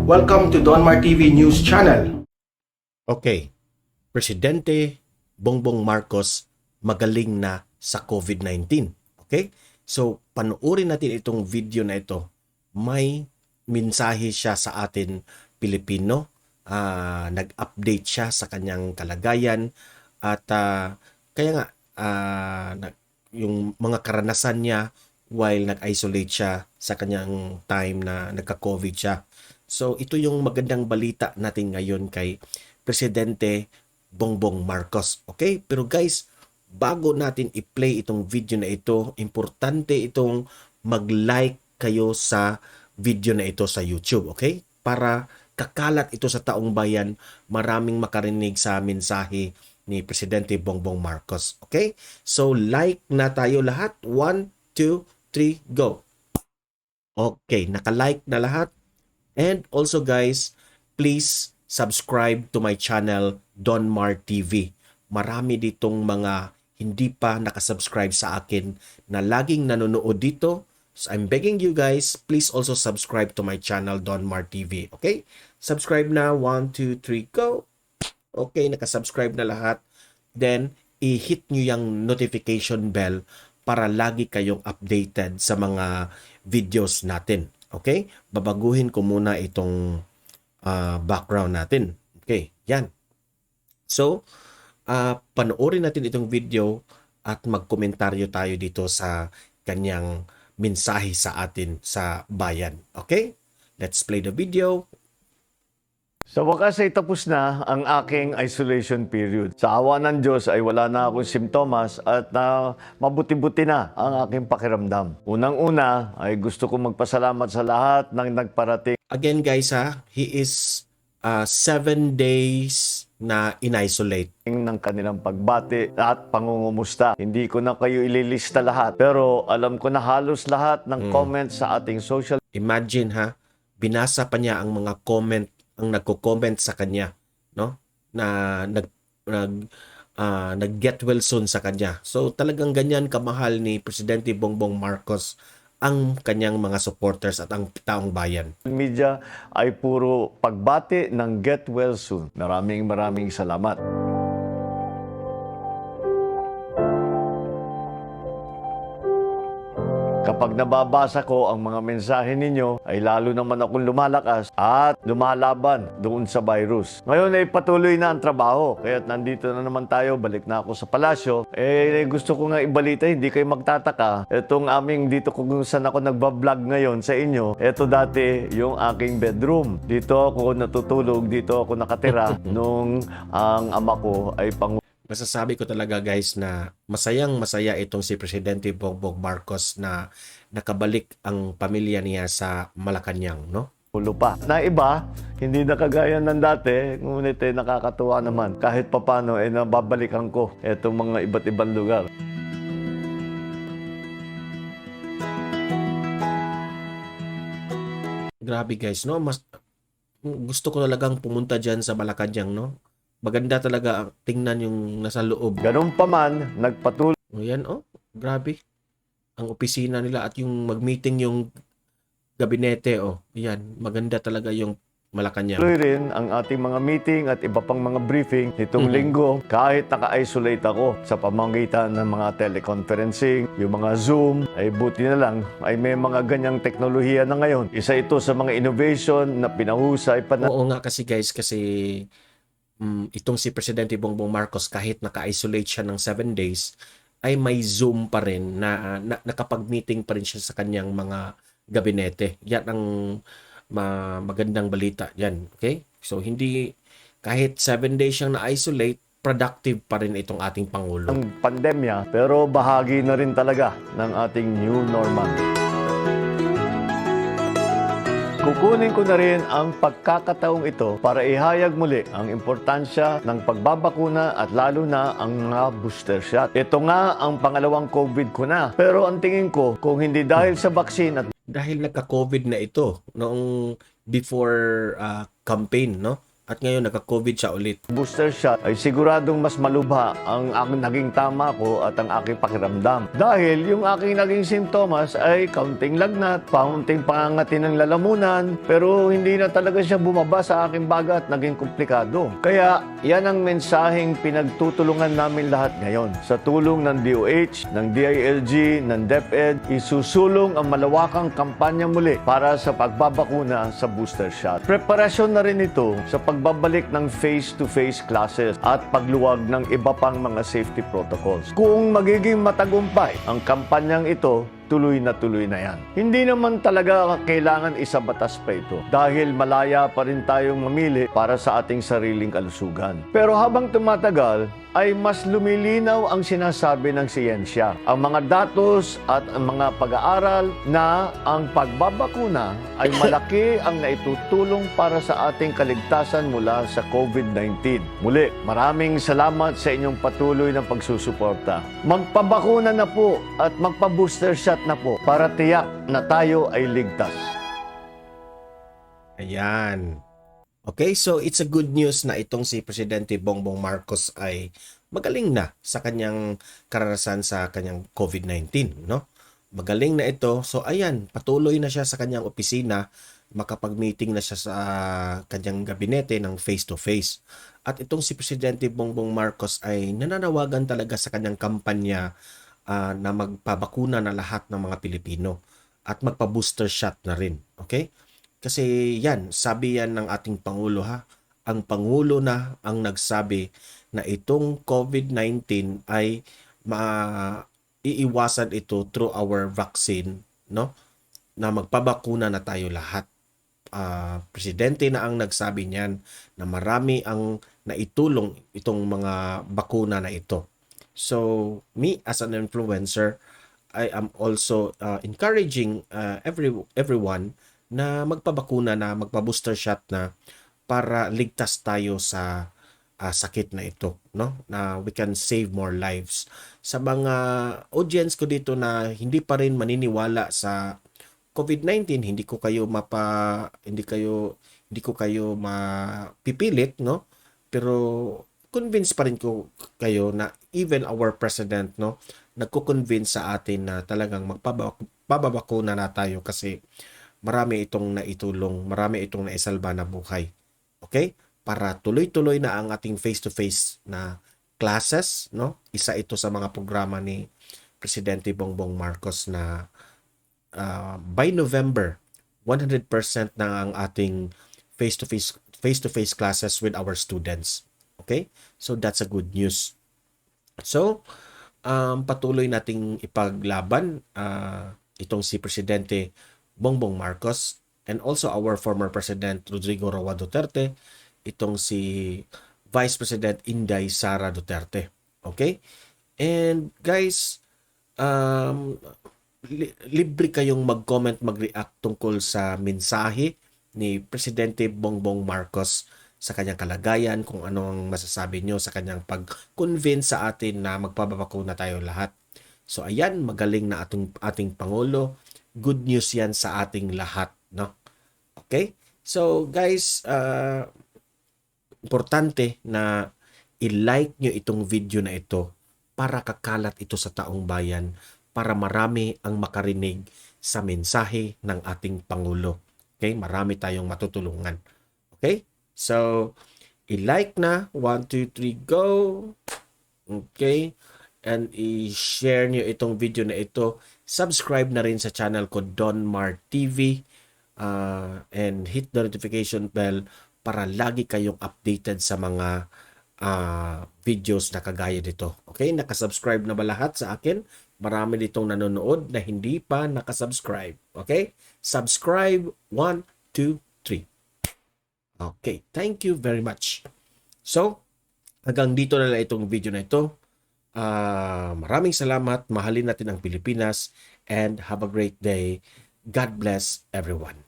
Welcome to Donmar TV News Channel. Okay, Presidente Bongbong Marcos magaling na sa COVID-19. Okay? So, panoorin natin itong video na ito. May mensahe siya sa atin Pilipino. Nag-update siya sa kanyang kalagayan at kaya nga yung mga karanasan niya while nag-isolate siya sa kanyang time na nagka-COVID siya. So ito yung magandang balita natin ngayon kay Presidente Bongbong Marcos. Okay? Pero guys, bago natin i-play itong video na ito, importante itong mag-like kayo sa video na ito sa YouTube. Okay? Para kakalat ito sa taong bayan, maraming makarinig sa mensahe ni Presidente Bongbong Marcos. Okay? So like na tayo lahat. 1, 2, 3, go! Okay, naka-like na lahat. And also guys, please subscribe to my channel Donmar TV. Marami ditong mga hindi pa nakasubscribe sa akin na laging nanonood dito. So I'm begging you guys, please also subscribe to my channel Donmar TV. Okay? Subscribe na. 1, 2, 3, go! Okay, nakasubscribe na lahat. Then, i-hit nyo yung notification bell para lagi kayong updated sa mga videos natin. Okay? Babaguhin ko muna itong background natin. Okay, yan. So, panoorin natin itong video at magkomentaryo tayo dito sa kanyang mensahe sa atin sa bayan. Okay? Let's play the video. Sa wakas ay tapos na ang aking isolation period. Sa awa ng Diyos ay wala na akong simptomas at mabuti-buti na ang aking pakiramdam. Unang-una ay gusto kong magpasalamat sa lahat ng nagparating. Again guys he is 7 days na in-isolate. Ng kanilang pagbati at pangungumusta. Hindi ko na kayo ililista lahat, pero alam ko na halos lahat ng comments sa ating social. Imagine binasa pa niya ang mga comment, ang nagko-comment sa kanya, no? Na nag-get well soon sa kanya. So talagang ganyan kamahal ni Presidente Bongbong Marcos ang kanyang mga supporters at ang taong bayan. Media ay puro pagbati ng get well soon. Maraming salamat. Kapag nababasa ko ang mga mensahe ninyo, ay lalo naman akong lumalakas at lumalaban doon sa virus. Ngayon ay patuloy na ang trabaho, kaya't nandito na naman tayo, balik na ako sa palasyo. Gusto ko nga ibalita, hindi kayo magtataka. Itong aming dito kung saan ako nagbablog ngayon sa inyo, ito dati yung aking bedroom. Dito ako natutulog, dito ako nakatira nung ang ama ko ay Masasabi ko talaga guys na masayang-masaya itong si Presidente Bongbong Marcos na nakabalik ang pamilya niya sa Malacanang, no? lupa. Na iba, hindi na kagaya ng dati, ngunit nakakatuwa naman. Kahit papano, nababalikan ko itong mga iba't ibang lugar. Grabe guys, no? Gusto ko talagang pumunta dyan sa Malacanang, no? Maganda talaga tingnan yung nasa loob. Ganun pa man, nagpatuloy Ayan, grabe. Ang opisina nila at yung mag-meeting yung gabinete, Ayan, maganda talaga yung Malacanang. rin ang ating mga meeting at iba pang mga briefing nitong linggo kahit naka-isolate ako sa pamamagitan ng mga teleconferencing, yung mga Zoom, ay buti na lang ay may mga ganyang teknolohiya na ngayon. Isa ito sa mga innovation na pinahusay pa na. Oo nga kasi guys, kasi itong si Presidente Bongbong Marcos kahit naka-isolate siya ng 7 days ay may Zoom pa rin na nakapag-meeting pa rin siya sa kanyang mga gabinete. Yan ang magandang balita yan. Okay? So hindi kahit 7 days siyang na-isolate, productive pa rin itong ating Pangulo. Ang pandemya, pero bahagi na rin talaga ng ating new normal. Kukunin ko na rin ang pagkakataong ito para ihayag muli ang importansya ng pagbabakuna at lalo na ang mga booster shot. Ito nga ang pangalawang COVID ko na. Pero ang tingin ko, kung hindi dahil sa vaccine at Dahil nagka-COVID na ito noong before campaign, no? at ngayon nagka-COVID siya ulit. Booster shot ay siguradong mas malubha ang aking naging tama ko at ang aking pakiramdam. Dahil yung aking naging simptomas ay kaunting lagnat, kaunting pangangati ng lalamunan, pero hindi na talaga siya bumaba sa aking baga at naging komplikado. Kaya yan ang mensaheng pinagtutulungan namin lahat ngayon. Sa tulong ng DOH, ng DILG, ng DepEd, isusulong ang malawakang kampanya muli para sa pagbabakuna sa booster shot. Preparasyon na rin ito sa pagbabalik ng face-to-face classes at pagluwag ng iba pang mga safety protocols. Kung magiging matagumpay ang kampanyang ito, tuloy na yan. Hindi naman talaga kailangan isabatas pa ito dahil malaya pa rin tayong mamili para sa ating sariling kalusugan. Pero habang tumatagal, ay mas lumilinaw ang sinasabi ng siyensya. Ang mga datos at ang mga pag-aaral na ang pagbabakuna ay malaki ang naitutulong para sa ating kaligtasan mula sa COVID-19. Muli, maraming salamat sa inyong patuloy na pagsusuporta. Magpabakuna na po at magpa-booster shot na po para tiyak na tayo ay ligtas. Ayan. Okay, so it's a good news na itong si Presidente Bongbong Marcos ay magaling na sa kanyang karanasan sa kanyang COVID-19, no? Magaling na ito. So ayan, patuloy na siya sa kanyang opisina, makapag-meeting na siya sa kanyang gabinete ng face-to-face. At itong si Presidente Bongbong Marcos ay nananawagan talaga sa kanyang kampanya na magpabakuna na lahat ng mga Pilipino at magpa-booster shot na rin, okay? Kasi yan, sabi yan ng ating Pangulo ha. Ang Pangulo na ang nagsabi na itong COVID-19 ay iiwasan ito through our vaccine, no? Na magpabakuna na tayo lahat. Presidente na ang nagsabi niyan na marami ang naitulong itong mga bakuna na ito. So, me as an influencer, I am also encouraging everyone na magpabakuna na, magpa-booster shot na para ligtas tayo sa sakit na ito, no? Na we can save more lives. Sa mga audience ko dito na hindi pa rin maniniwala sa COVID-19, hindi ko kayo mapipilit, no? Pero convince pa rin ko kayo na even our president, no, nagko-convince sa atin na talagang magpabakuna na tayo kasi marami itong naitulong, marami itong naisalba na buhay. Okay? Para tuloy-tuloy na ang ating face-to-face na classes, no? Isa ito sa mga programa ni Presidente Bongbong Marcos na by November, 100% na ang ating face-to-face classes with our students. Okay? So that's a good news. So, patuloy nating ipaglaban itong si Presidente Bongbong Marcos and also our former President Rodrigo Roa Duterte, itong si Vice President Inday Sara Duterte. Okay? And guys, libre kayong mag-comment, mag-react tungkol sa mensahe ni Presidente Bongbong Marcos sa kanyang kalagayan, kung anong masasabi nyo sa kanyang pag-convince sa atin na magpabakuna tayo lahat. So ayan, magaling na ating Pangulo. Good news yan sa ating lahat, no? Okay? So guys, importante na i-like nyo itong video na ito para kakalat ito sa taong bayan, para marami ang makarinig sa mensahe ng ating Pangulo. Okay? Marami tayong matutulungan. Okay? So, i-like na. 1, 2, 3, go! Okay? And i-share nyo itong video na ito. Subscribe na rin sa channel ko, Don Mar TV. And hit the notification bell para lagi kayong updated sa mga videos na kagaya dito. Okay? Nakasubscribe na ba lahat sa akin? Marami ditong nanonood na hindi pa nakasubscribe. Okay? Subscribe. 1, 2, 3. Okay. Thank you very much. So, hanggang dito na lang itong video na ito. Maraming salamat. Mahalin natin ang Pilipinas. And have a great day. God bless everyone.